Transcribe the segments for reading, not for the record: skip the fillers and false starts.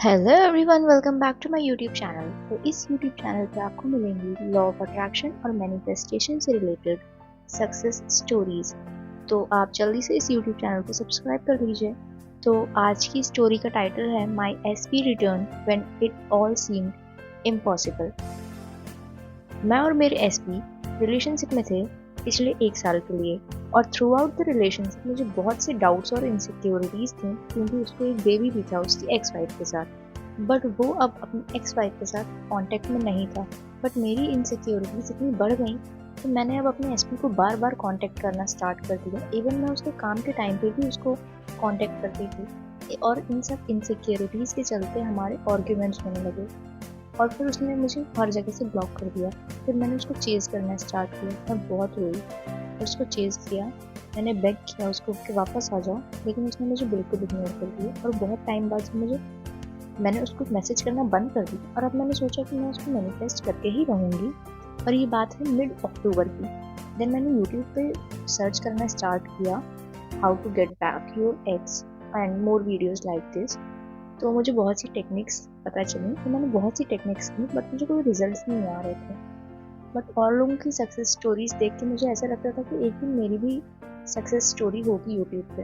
Hello everyone, welcome back to my YouTube channel. तो इस YouTube channel पे आपको मिलेंगी लॉ ऑफ अट्रैक्शन और मैनिफेस्टेशन से रिलेटेड सक्सेस स्टोरीज। तो आप जल्दी से इस यूट्यूब चैनल को सब्सक्राइब कर लीजिए। तो आज की स्टोरी का टाइटल है my SP return when it all seemed impossible. मैं और मेरे एसपी रिलेशनशिप में थे पिछले 1 साल के लिए, और थ्रू आउट द रिलेशनशिप मुझे बहुत से डाउट्स और इनसिक्योरिटीज थी, क्योंकि उसको एक बेबी भी था उसकी एक्स वाइफ के साथ। बट वो अब अपनी एक्स वाइफ के साथ कांटेक्ट में नहीं था। बट मेरी इनसिक्योरिटीज इतनी बढ़ गई तो मैंने अब अपने एसपी को बार बार कांटेक्ट करना स्टार्ट कर दिया। इवन मैं उसके काम के टाइम पे भी उसको कांटेक्ट करती थी, और इन सब इनसिक्योरिटीज के चलते हमारे आर्ग्यूमेंट्स होने लगे। और फिर उसने मुझे हर जगह से ब्लॉक कर दिया। फिर मैंने उसको चेज़ करना स्टार्ट किया। मैं बहुत रोई और उसको चेज़ किया। मैंने बेग किया उसको कि वापस आ जाओ, लेकिन उसने मुझे बिल्कुल इग्नोर कर दिया। और बहुत टाइम बाद मैंने उसको मैसेज करना बंद कर दिया। और अब मैंने सोचा कि मैं उसको मैनिफेस्ट करके ही रहूँगी। और ये बात है मिड अक्टूबर की। देन मैंने यूट्यूब पे सर्च करना स्टार्ट किया, how to get back your ex and more videos like this. तो मुझे बहुत सी टेक्निक्स पता चली। तो मैंने बहुत सी टेक्निक्स की, बट मुझे कोई रिजल्ट्स नहीं आ रहे थे। बट और लोगों की सक्सेस स्टोरीज देख के मुझे ऐसा लगता था कि एक दिन मेरी भी सक्सेस स्टोरी होगी यूट्यूब पे।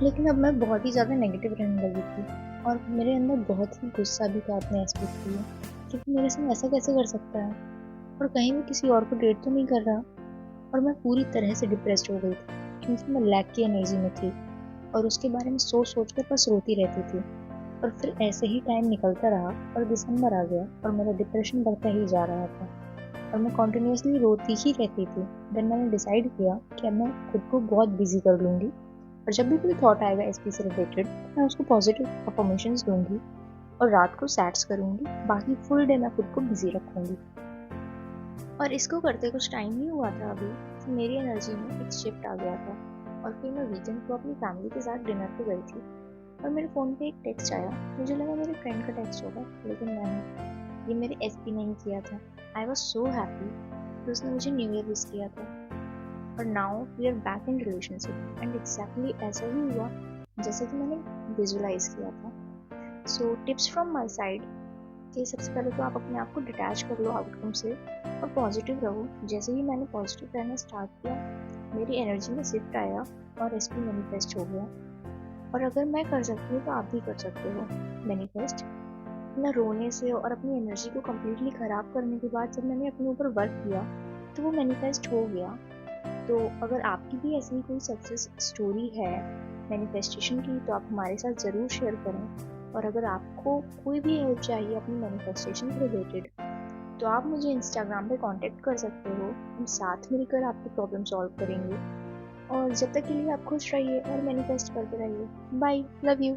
लेकिन अब मैं बहुत ही ज़्यादा नेगेटिव रहने लगी थी, और मेरे अंदर बहुत ही गुस्सा भी था अपने एस्पेक्ट के लिए, क्योंकि मेरे संग ऐसा कैसे कर सकता है, और कहीं भी किसी और को डेट तो नहीं कर रहा। और मैं पूरी तरह से डिप्रेस्ड हो गई थी, क्योंकि मैं लैक की एनर्जी में थी और उसके बारे में सोच सोच कर बस रोती रहती थी। और फिर ऐसे ही टाइम निकलता रहा और दिसंबर आ गया और मेरा डिप्रेशन बढ़ता ही जा रहा था, और मैं कॉन्टिन्यूसली रोती ही रहती थी। देन मैंने डिसाइड किया कि अब मैं खुद को बहुत बिजी कर लूँगी, और जब भी कोई थॉट आएगा एसपी से रिलेटेड मैं उसको पॉजिटिव अफर्मेशंस दूंगी और रात को सैट्स करूँगी। बाकी फुल डे मैं खुद को बिजी रखूँगी। और इसको करते कुछ टाइम ही हुआ था अभी कि मेरी एनर्जी में एक शिफ्ट आ गया था। और फिर मैं वीकेंड को अपनी फैमिली के साथ डिनर पे गई थी, और मेरे फ़ोन पे एक टेक्स्ट आया। मुझे लगा मेरे फ्रेंड का टेक्स्ट होगा, लेकिन नहीं, ये मेरे एसपी ने ही किया था। आई वॉज सो हैप्पी कि उसने मुझे न्यू ईयर विश किया था। और now we are back in relationship, and exactly ऐसा ही हुआ जैसे कि मैंने विजुलाइज किया था। So tips from my side कि सबसे पहले तो आप अपने आप को डिटैच कर लो आउटकम से और पॉजिटिव रहो। जैसे ही मैंने पॉजिटिव रहना स्टार्ट किया, मेरी एनर्जी में शिफ्ट आया और एसपी मैनिफेस्ट हो गया। और अगर मैं कर सकती हूँ तो आप भी कर सकते हो मैनिफेस्ट। मैं रोने से और अपनी एनर्जी को कम्प्लीटली ख़राब करने के बाद जब मैंने अपने ऊपर वर्क किया तो वो मैनिफेस्ट हो गया। तो अगर आपकी भी ऐसी कोई सक्सेस स्टोरी है मैनिफेस्टेशन की, तो आप हमारे साथ ज़रूर शेयर करें। और अगर आपको कोई भी हेल्प चाहिए अपनी मैनिफेस्टेशन से रिलेटेड, तो आप मुझे इंस्टाग्राम पे कांटेक्ट कर सकते हो। हम साथ मिलकर आपकी प्रॉब्लम सॉल्व करेंगे। और जब तक के लिए आप खुश रहिए और मैनिफेस्ट करते रहिए। Bye, love you.